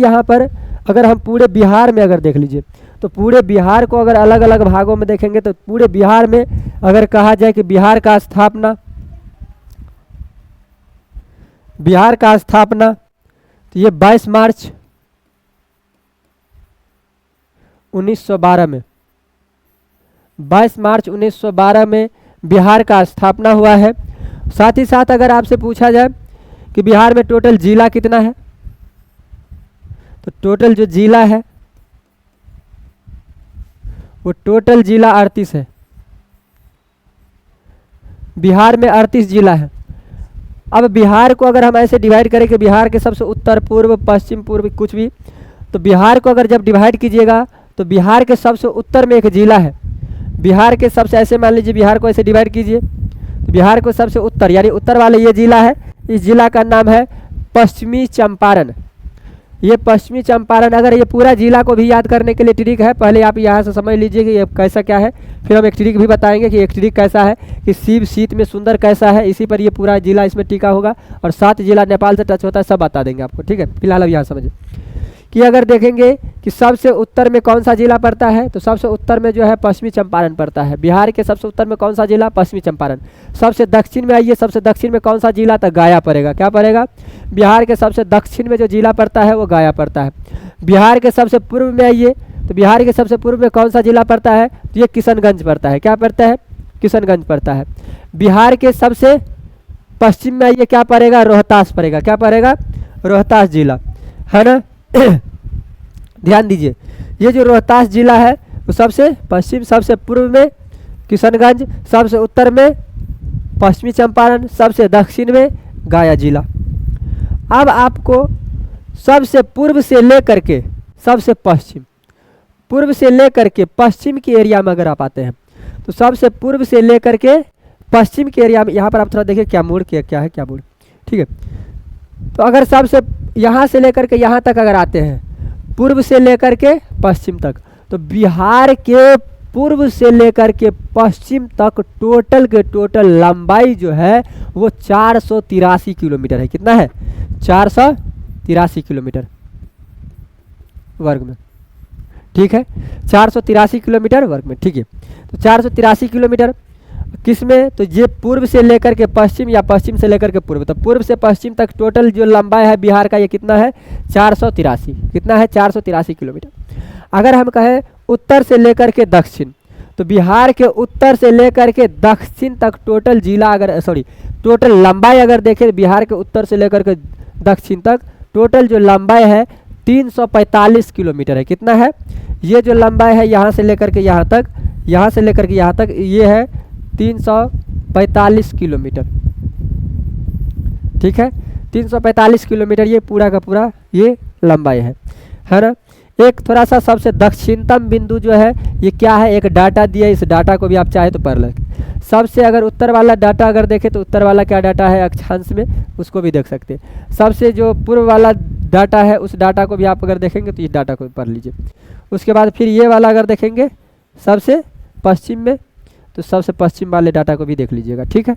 यहाँ पर अगर हम पूरे बिहार में अगर देख लीजिए तो पूरे बिहार को अगर अलग अलग भागों में देखेंगे तो पूरे बिहार में अगर कहा जाए कि बिहार का स्थापना तो ये 22 मार्च 1912 में 22 मार्च 1912 में बिहार का स्थापना हुआ है। साथ ही साथ अगर आपसे पूछा जाए कि बिहार में टोटल जिला कितना है तो टोटल जो जिला है वो टोटल जिला 38 है। बिहार में 38 जिला है। अब बिहार को अगर हम ऐसे डिवाइड करें कि बिहार के सबसे उत्तर पूर्व पश्चिम पूर्व कुछ भी, तो बिहार को अगर जब डिवाइड कीजिएगा तो बिहार के सबसे उत्तर में एक जिला है। बिहार के सबसे ऐसे मान लीजिए बिहार को ऐसे डिवाइड कीजिए तो बिहार को सबसे उत्तर यानी उत्तर वाले ये जिला है। इस जिला का नाम है पश्चिमी चंपारण। ये पश्चिमी चंपारण, अगर ये पूरा जिला को भी याद करने के लिए ट्रिक है, पहले आप यहाँ से समझ लीजिए कि ये कैसा क्या है, फिर हम एक ट्रिक भी बताएंगे कि एक ट्रिक कैसा है कि शिव शीत में सुंदर कैसा है, इसी पर ये पूरा जिला इसमें टिका होगा और 7 जिला नेपाल से टच होता है, सब बता देंगे आपको। ठीक है, फिलहाल अब यहाँ समझिए कि अगर देखेंगे कि सबसे उत्तर में कौन सा जिला पड़ता है तो सबसे उत्तर में जो है पश्चिमी चंपारण पड़ता है। बिहार के सबसे उत्तर में कौन सा जिला? पश्चिमी चंपारण। सबसे दक्षिण में आइए, सबसे दक्षिण में कौन सा जिला? तो गया पड़ेगा। क्या पड़ेगा? बिहार के सबसे दक्षिण में जो जिला पड़ता है वो गया पड़ता है। बिहार के सबसे पूर्व में आइए तो बिहार के सबसे पूर्व में कौन सा जिला पड़ता है? तो ये किशनगंज पड़ता है। क्या पड़ता है? किशनगंज पड़ता है। बिहार के सबसे पश्चिम में आइए, क्या पड़ेगा? रोहतास पड़ेगा। क्या पड़ेगा? रोहतास जिला, है ना। ध्यान दीजिए, ये जो रोहतास जिला है वो सबसे पश्चिम, सबसे पूर्व में किशनगंज, सबसे उत्तर में पश्चिमी चंपारण, सबसे दक्षिण में गया जिला। अब आपको सबसे पूर्व से लेकर के सबसे पश्चिम, पूर्व से लेकर के पश्चिम के एरिया में अगर आप आते हैं तो सबसे पूर्व से लेकर के पश्चिम के एरिया में, यहाँ पर आप थोड़ा देखिए क्या मोड़ क्या है, क्या मोड़, ठीक है। तो अगर सबसे यहाँ से लेकर के यहाँ तक अगर आते हैं, पूर्व से लेकर के पश्चिम तक, तो बिहार के पूर्व से लेकर के पश्चिम तक टोटल के टोटल लंबाई जो है वो 483 किलोमीटर है। कितना है? 483 किलोमीटर वर्ग में, ठीक है, 483 किलोमीटर वर्ग में, ठीक है। तो 483 किलोमीटर किस में? तो ये पूर्व से लेकर के पश्चिम या पश्चिम से लेकर के पूर्व, तो पूर्व से पश्चिम तक टोटल जो लंबाई है बिहार का ये कितना है? 483। कितना है? 483 किलोमीटर। अगर हम कहें उत्तर से लेकर के दक्षिण, तो बिहार के उत्तर से लेकर के दक्षिण तक टोटल जिला अगर टोटल लंबाई अगर देखें बिहार के उत्तर से लेकर के दक्षिण तक टोटल जो लंबाई है 345 किलोमीटर है। कितना है? ये जो लंबाई है यहाँ से लेकर के यहाँ तक, यहाँ से लेकर के यहाँ तक, ये है 345 किलोमीटर, ठीक है। 345 किलोमीटर ये पूरा का पूरा ये लंबाई है ना। एक थोड़ा सा सबसे दक्षिणतम बिंदु जो है ये क्या है, एक डाटा दिया, इस डाटा को भी आप चाहे तो पढ़ लें। सबसे अगर उत्तर वाला डाटा अगर देखें तो उत्तर वाला क्या डाटा है अक्षांश में, उसको भी देख सकते हैं। सबसे जो पूर्व वाला डाटा है उस डाटा को भी आप अगर देखेंगे तो इस डाटा को पढ़ लीजिए। उसके बाद फिर ये वाला अगर देखेंगे सबसे पश्चिम में, तो सबसे पश्चिम वाले डाटा को भी देख लीजिएगा, ठीक है।